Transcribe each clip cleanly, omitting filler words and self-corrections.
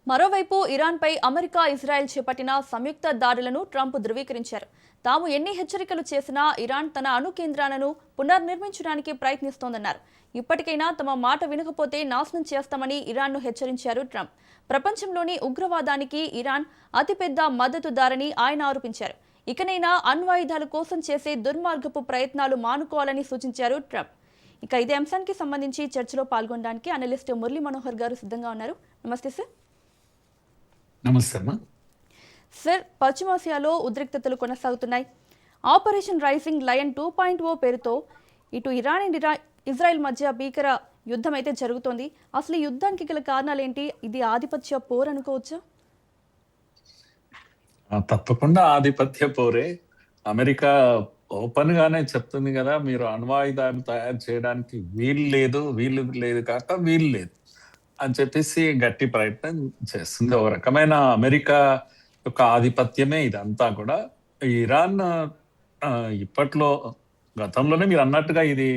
మరోవైపు ఇరాన్పై America, Israel చేపట్టిన సంయుక్త దాడులను ట్రంప్ ధృవీకరించారు. తాము ఎన్ని హెచ్చరికలు చేసినా ఇరాన్ తన అణు కేంద్రాలను పునర్నిర్మించడానికి ప్రయత్నిస్తోందన్నారు. ఇప్పటికైనా తమ మాట వినకపోతే నాశనం చేస్తామని ఇరాన్ను హెచ్చరించారు ట్రంప్. ప్రపంచంలోని ఉగ్రవాదానికి ఇరాన్ అతిపెద్ద మద్దతుదారని ఆయన ఆరోపించారు. ఇకనైనా అణ్వాయుధాల కోసం చేసే దుర్మార్గపు ప్రయత్నాలు మానుకోవాలని సూచించారు ట్రంప్. ఇక ఇదే అంశానికి సంబంధించి చర్చలో పాల్గొనడానికి అనలిస్ట్ మురళీ మనోహర్ గారు సిద్ధంగా ఉన్నారు. నమస్తే సార్. నమస్తే అమ్మా. సార్, పశ్చిమాసియాలో ఉద్రిక్తతలు కొనసాగుతున్నాయి. ఆపరేషన్ రైజింగ్ లయన్ 2.0 పేరుతో ఇటు ఇరాన్ అండ్ ఇజ్రాయెల్ మధ్య భీకర యుద్ధం అయితే జరుగుతోంది. అసలు ఈ యుద్ధానికి గల కారణాలేంటి? ఇది ఆధిపత్య పోరు అనుకోవచ్చా? తప్పకుండా ఆధిపత్య పోరే. అమెరికా ఓపెన్ గానే చెప్తుంది కదా, మీరు అణ్వాయుధాలు తయారు చేయడానికి వీలు లేదు కాక వీలు లేదు అని చెప్పేసి గట్టి ప్రయత్నం చేస్తుంది. ఒక రకమైన అమెరికా యొక్క ఆధిపత్యమే ఇదంతా కూడా. ఇరాన్ ఇప్పట్లో గతంలోనే మీరు అన్నట్టుగా ఇది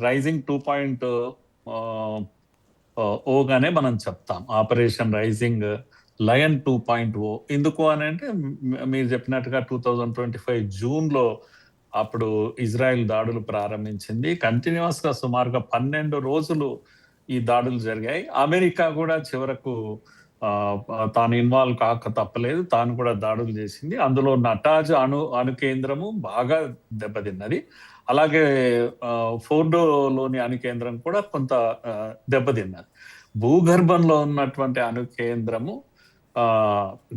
రైజింగ్ 2.0 గానే మనం చెప్తాం. ఆపరేషన్ రైజింగ్ లయన్ 2.0 ఎందుకు అని అంటే, మీరు చెప్పినట్టుగా 2025 జూన్లో అప్పుడు ఇజ్రాయెల్ దాడులు ప్రారంభించింది. కంటిన్యూస్ గా సుమారుగా 12 రోజులు ఈ దాడులు జరిగాయి. అమెరికా కూడా చివరకు తాను ఇన్వాల్వ్ కాక తప్పలేదు, తాను కూడా దాడులు చేసింది. అందులో నటాజ్ అణు కేంద్రము బాగా దెబ్బతిన్నది. అలాగే ఫోర్డోలోని అణు కేంద్రం కూడా కొంత దెబ్బతిన్నది. భూగర్భంలో ఉన్నటువంటి అణు కేంద్రము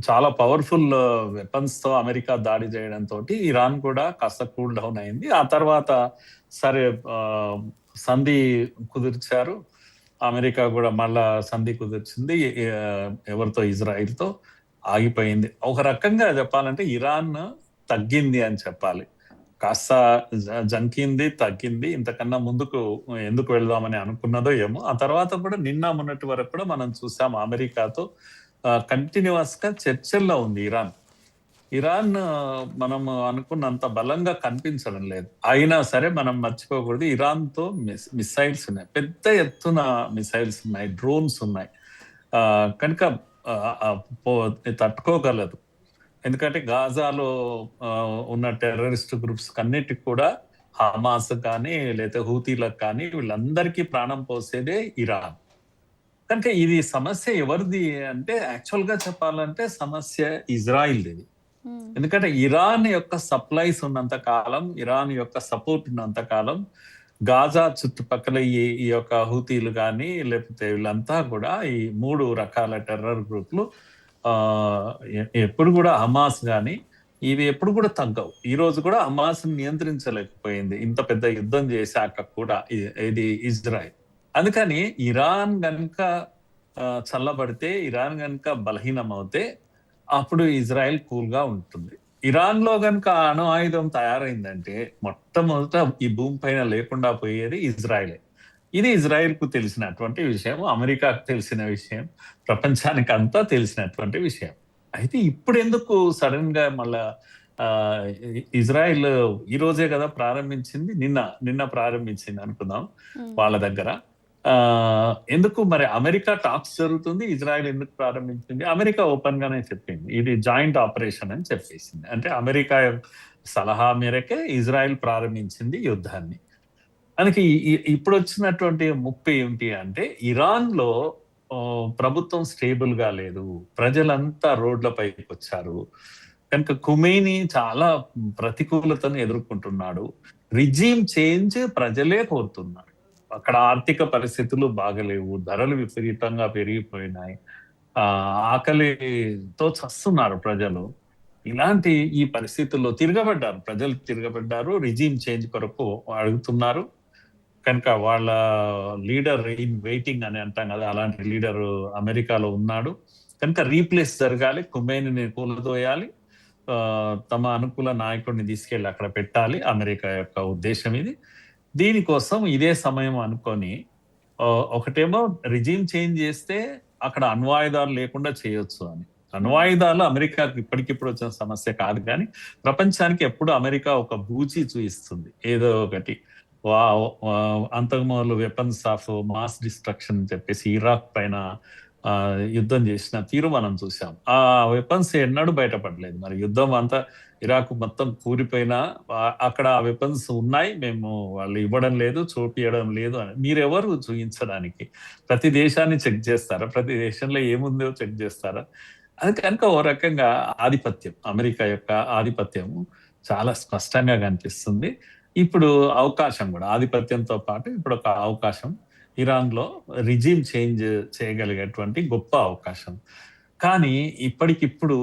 చాలా పవర్ఫుల్ వెపన్స్ తో అమెరికా దాడి చేయడంతో ఇరాన్ కూడా కాస్త కూల్ డౌన్ అయింది. ఆ తర్వాత సరే సంధి కుదిర్చారు. అమెరికా కూడా మళ్ళా సంధి కుదిర్చింది. ఎవరితో? ఇజ్రాయిల్తో ఆగిపోయింది. ఒక రకంగా చెప్పాలంటే ఇరాన్ తగ్గింది అని చెప్పాలి. కాస్త జంకింది, తగ్గింది. ఇంతకన్నా ముందుకు ఎందుకు వెళ్దామని అనుకున్నదో ఏమో. ఆ తర్వాత కూడా నిన్న మొన్నటి వరకు కూడా మనం చూసాం అమెరికాతో కంటిన్యూస్ గా చర్చల్లో ఉంది ఇరాన్. మనం అనుకున్నంత బలంగా కనిపించడం లేదు. అయినా సరే మనం మర్చిపోకూడదు, ఇరాన్ తో మిసైల్స్ ఉన్నాయి, పెద్ద ఎత్తున మిసైల్స్ ఉన్నాయి, డ్రోన్స్ ఉన్నాయి. కనుక తట్టుకోగలదు. ఎందుకంటే గాజాలో ఉన్న టెర్రరిస్ట్ గ్రూప్స్ అన్నిటికి కూడా, హమాస్ కానీ లేదా హూతీలకు కానీ, వీళ్ళందరికీ ప్రాణం పోసేదే ఇరాన్. కనుక ఇది సమస్య ఎవరిది అంటే, యాక్చువల్ గా చెప్పాలంటే సమస్య ఇజ్రాయిల్ది. ఎందుకంటే ఇరాన్ యొక్క సప్లైస్ ఉన్నంత కాలం, ఇరాన్ యొక్క సపోర్ట్ ఉన్నంత కాలం, గాజా చుట్టుపక్కల ఈ యొక్క హూతీలు కానీ లేకపోతే వీళ్ళంతా కూడా, ఈ 3 రకాల టెర్రర్ గ్రూప్లు ఎప్పుడు కూడా, హమాస్ కానీ ఇవి ఎప్పుడు కూడా తగ్గవు. ఈ రోజు కూడా హమాస్ నియంత్రించలేకపోయింది ఇంత పెద్ద యుద్ధం చేశాక కూడా ఇది ఇజ్రాయిల్. అందుకని ఇరాన్ గనుక చల్లబడితే, ఇరాన్ గనుక బలహీనం అవుతే అప్పుడు ఇజ్రాయెల్ కూల్ గా ఉంటుంది. ఇరాన్ లో గనుక అణు ఆయుధం తయారైందంటే మొట్టమొదట ఈ భూమి పైన లేకుండా పోయేది ఇజ్రాయెలే. ఇది ఇజ్రాయెల్ కు తెలిసినటువంటి విషయం, అమెరికాకు తెలిసిన విషయం, ప్రపంచానికి అంతా తెలిసినటువంటి విషయం. అయితే ఇప్పుడు ఎందుకు సడన్ గా మళ్ళా ఇజ్రాయెల్ ఈ రోజే కదా ప్రారంభించింది, నిన్న ప్రారంభించింది అనుకుందాం వాళ్ళ దగ్గర. ఎందుకు మరి అమెరికా టాక్స్ జరుగుతుంది, ఇజ్రాయెల్ ఎందుకు ప్రారంభించింది? అమెరికా ఓపెన్ గానే చెప్పింది ఇది జాయింట్ ఆపరేషన్ అని చెప్పేసింది. అంటే అమెరికా సలహా మేరకే ఇజ్రాయెల్ ప్రారంభించింది యుద్ధాన్ని. మనకి ఇప్పుడు వచ్చినటువంటి ముప్పు ఏమిటి అంటే, ఇరాన్ లో ప్రభుత్వం స్టేబుల్ గా లేదు, ప్రజలంతా రోడ్లపైకి వచ్చారు. కనుక ఖుమైనీ చాలా ప్రతికూలతను ఎదుర్కొంటున్నాడు. రిజీమ్ చేంజ్ ప్రజలే కోరుతున్నారు. అక్కడ ఆర్థిక పరిస్థితులు బాగలేవు, ధరలు విపరీతంగా పెరిగిపోయినాయి, ఆకలితో చస్తున్నారు ప్రజలు. ఇలాంటి ఈ పరిస్థితుల్లో ప్రజలు తిరగబడ్డారు, రిజీమ్ చేంజ్ కొరకు అడుగుతున్నారు. కనుక వాళ్ళ లీడర్ ఇన్ వెయిటింగ్ అని అంటాం కదా, అలాంటి లీడర్ అమెరికాలో ఉన్నాడు. కనుక రీప్లేస్ జరగాలి, ఖుమైనీని కూలదోయాలి, తమ అనుకూల నాయకుడిని తీసుకెళ్లి అక్కడ పెట్టాలి. అమెరికా యొక్క ఉద్దేశం ఇది. దీనికోసం ఇదే సమయం అనుకొని, ఒకటేమో రిజీమ్ చేంజ్ చేస్తే అక్కడ అణ్వాయుధాలు లేకుండా చేయొచ్చు అని. అణ్వాయుధాలు అమెరికాకి ఇప్పటికిప్పుడు వచ్చిన సమస్య కాదు, కానీ ప్రపంచానికి ఎప్పుడు అమెరికా ఒక బూచి చూయిస్తుంది ఏదో ఒకటి. అంతకుముందు వెపన్స్ ఆఫ్ మాస్ డిస్ట్రక్షన్ అని చెప్పేసి ఇరాక్ పైన యుద్ధం చేసిన తీరు మనం చూసాం. ఆ వెపన్స్ ఎన్నడూ బయటపడలేదు. మరి యుద్ధం అంతా ఇరాక్ మొత్తం కూలిపోయినా అక్కడ ఆ వెపన్స్ ఉన్నాయి, మేము వాళ్ళు ఇవ్వడం లేదు, చూపియడం లేదు అని మీరెవరు చూపించడానికి? ప్రతి దేశాన్ని చెక్ చేస్తారా? ప్రతి దేశంలో ఏముందో చెక్ చేస్తారా? అది కనుక ఓ రకంగా ఆధిపత్యం, అమెరికా యొక్క ఆధిపత్యం చాలా స్పష్టంగా కనిపిస్తుంది. ఇప్పుడు అవకాశం కూడా ఆధిపత్యంతో పాటు ఇప్పుడు ఒక అవకాశం ఇరాన్‌లో రిజిమ్ చేంజ్ చేయగలిగేటువంటి గొప్ప అవకాశం. కానీ ఇప్పటికిప్పుడు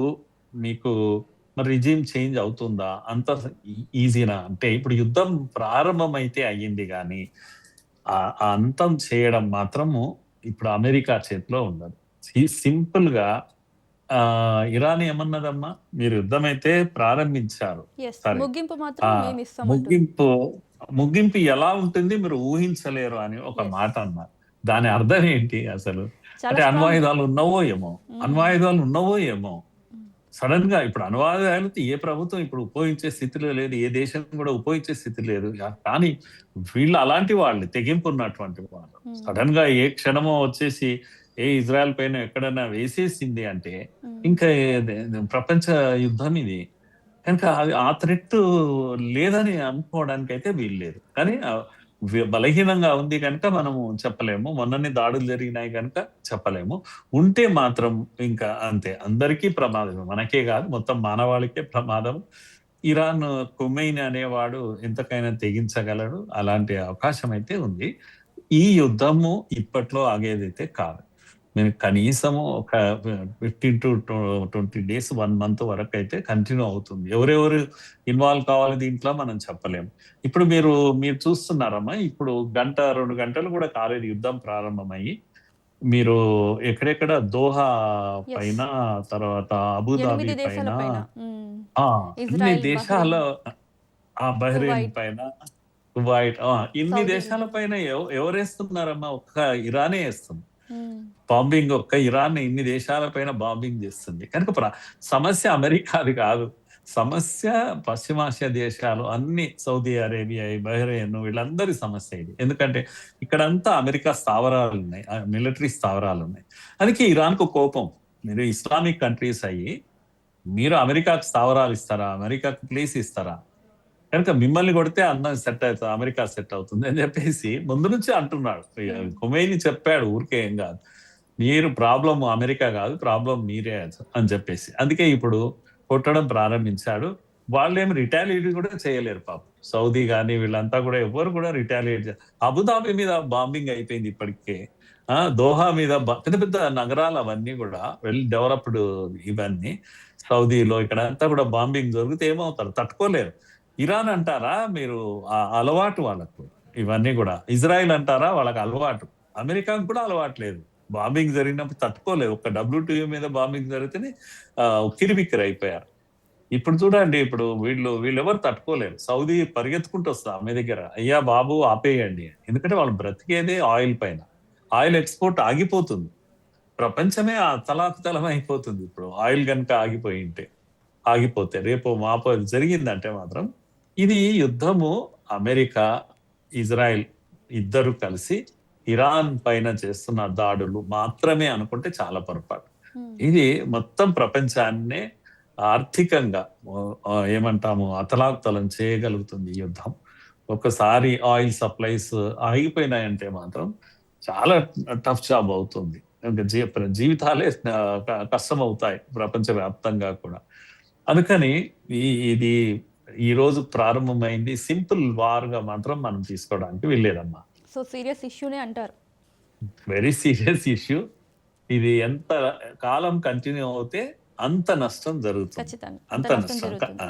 మీకు మరి రిజిమ్ చేంజ్ అవుతుందా? అంత ఈజీనా? అంటే ఇప్పుడు యుద్ధం ప్రారంభమైతే అయ్యింది గానీ, ఆ అంతం చేయడం మాత్రము ఇప్పుడు అమెరికా చేతిలో ఉండదు. సింపుల్‌గా ఇరాన్ ఏమన్నదమ్మా? మీరు యుద్ధమైతే ప్రారంభించారు. యెస్. సరే. ముగింపు మాత్రం ఆ మేమిస్తామంటుంది. ముగింపు ముగింపు ఎలా ఉంటుంది మీరు ఊహించలేరు అని ఒక యెస్. మాట అన్నారు. దాని అర్థం ఏంటి అసలు? చాలా అంటే స్ట్రాంగ్. అణ్వాయుధాలు ఉన్నవో ఏమో! అణ్వాయుధాలు ఉన్నవో ఏమో! సడెన్‌గా ఇప్పుడు అణ్వాయుధాలతో ఏ ప్రభుత్వం ఇప్పుడు ఉపయోగించే స్థితిలో లేదు. ఏ దేశం కూడా ఉపయోగించే స్థితి లేదు. కానీ వీళ్ళు అలాంటి వాళ్ళు, తెగింపు ఉన్నటువంటి వాళ్ళు. సడెన్‌గా ఏ క్షణమో వచ్చేసి ఇజ్రాయెల్ పైన ఎక్కడైనా వేసేసింది అంటే ఇంకా ప్రపంచ యుద్ధం ఇది. కనుక అది ఆ థ్రెట్ లేదని అనుకోవడానికైతే వీల్లేదు. కానీ బలహీనంగా ఉంది కనుక మనము చెప్పలేము. మొన్ననే దాడులు జరిగినాయి కనుక చెప్పలేము. ఉంటే మాత్రం ఇంకా అంతే. అందరికీ ప్రమాదమే. మనకే కాదు మొత్తం మానవాళికే ప్రమాదం. ఇరాన్ ఖొమైనీ అనేవాడు ఎంతకైనా తెగించగలడు. అలాంటి అవకాశం అయితే ఉంది. ఈ యుద్ధము ఇప్పట్లో ఆగేదైతే కాదు. నేను కనీసము ఒక 15-20 డేస్, 1 మంత్ వరకైతే కంటిన్యూ అవుతుంది. ఎవరెవరు ఇన్వాల్వ్ కావాలి దీంట్లో మనం చెప్పలేము. ఇప్పుడు మీరు చూస్తున్నారమ్మా, ఇప్పుడు 1-2 గంటలు కూడా కాలేదు యుద్ధం ప్రారంభమయ్యి. మీరు ఎక్కడెక్కడ దోహా యెస్. పైన, తర్వాత అబుదాబి 8 దేశాల పైన, పైన. అన్ని ఇజ్రాయెల్, దేశాల, బహ్రెయిన్ కువైట్, పైన, కువైట్, ఇన్ని సౌదీ దేశాల అరేబియా. పైన ఎవరేస్తున్నారమ్మా? ఒక్క ఇరానే ఏస్తుంది. హ్మ్. బాంబింగ్ ఒక్క ఇరాన్ ఇన్ని దేశాల పైన బాంబింగ్ చేస్తుంది. కనుక సమస్య అమెరికాది కాదు. సమస్య పశ్చిమాసియా దేశాలు అన్ని, సౌదీ అరేబియా, బహ్రెయిన్, వీళ్ళందరి సమస్య ఇది. ఎందుకంటే ఇక్కడంతా అమెరికా స్థావరాలు ఉన్నాయి, మిలిటరీ స్థావరాలు ఉన్నాయి. అందుకే ఇరాన్‌కు కోపం. మీరు ఇస్లామిక్ కంట్రీస్ అయ్యి మీరు అమెరికాకు స్థావరాలు ఇస్తారా? అమెరికాకు ప్లేస్ ఇస్తారా? కనుక మిమ్మల్ని కొడితే అందం సెట్ అవుతుంది, అమెరికా సెట్ అవుతుంది అని చెప్పేసి ముందు నుంచి అంటున్నాడు. ఖొమైనీ చెప్పాడు, ఊరికే ఏం కాదు. మీరు ప్రాబ్లం అమెరికా కాదు, ప్రాబ్లం మీరే అని చెప్పేసి. అందుకే ఇప్పుడు కొట్టడం ప్రారంభించాడు. వాళ్ళేం రిటాలియేట్ కూడా చేయలేరు పాపం. సౌదీ కానీ వీళ్ళంతా కూడా ఎవరు కూడా రిటాలియేట్. అబుదాబి మీద బాంబింగ్ అయిపోయింది ఇప్పటికే. దోహా మీద పెద్ద పెద్ద నగరాలు అవన్నీ కూడా వెల్ డెవలప్డ్, ఇవన్నీ సౌదీలో ఇక్కడంతా కూడా బాంబింగ్ జరిగితే ఏమవుతారు? తట్టుకోలేరు. ఇరాన్ అంటారా మీరు? అలవాటు వాళ్ళకు ఇవన్నీ కూడా. ఇజ్రాయెల్ అంటారా? వాళ్ళకి అలవాటు. అమెరికాకు కూడా అలవాటు లేదు. బాంబింగ్ జరిగినప్పుడు తట్టుకోలేదు. ఒక WTO మీద బాంబింగ్ జరిగితేనే ఉక్కిరిబిక్కిరి అయిపోయారు. ఇప్పుడు చూడండి, ఇప్పుడు వీళ్ళెవరు తట్టుకోలేరు. సౌదీ పరిగెత్తుకుంటూ వస్తా ఆమె దగ్గర, అయ్యా బాబు ఆపేయండి. ఎందుకంటే వాళ్ళు బ్రతికేదే ఆయిల్ పైన. ఆయిల్ ఎక్స్పోర్ట్ ఆగిపోతుంది. ప్రపంచమే తలాకుతలం అయిపోతుంది ఇప్పుడు ఆయిల్ కనుక ఆగిపోతే. రేపు మాపో జరిగిందంటే మాత్రం ఇది యుద్ధము అమెరికా, ఇజ్రాయెల్ ఇద్దరు కలిసి ఇరాన్ పైన చేస్తున్న దాడులు మాత్రమే అనుకుంటే చాలా పొరపాటు. ఇది మొత్తం ప్రపంచాన్నే ఆర్థికంగా ఏమంటాము అతలాకుతలం చేయగలుగుతుంది ఈ యుద్ధం. ఒకసారి ఆయిల్ సప్లైస్ ఆగిపోయినాయంటే మాత్రం చాలా టఫ్ జాబ్ అవుతుంది. జీవితాలే కష్టం అవుతాయి ప్రపంచవ్యాప్తంగా కూడా. అందుకని ఇది ఈ రోజు ప్రారంభమైంది. సింపుల్ వార్ గా మాత్రం మనం తీసుకోవడానికి వెళ్ళేదమ్మా. సో సీరియస్ ఇష్యూనే అంటారు. Very serious issue. ఇది ఎంత కాలం కంటిన్యూ అవుతే అంత నష్టం జరుగుతుంది. ఖచ్చితంగా అంత అంత నష్టం నష్టం. జరుగుతుంది.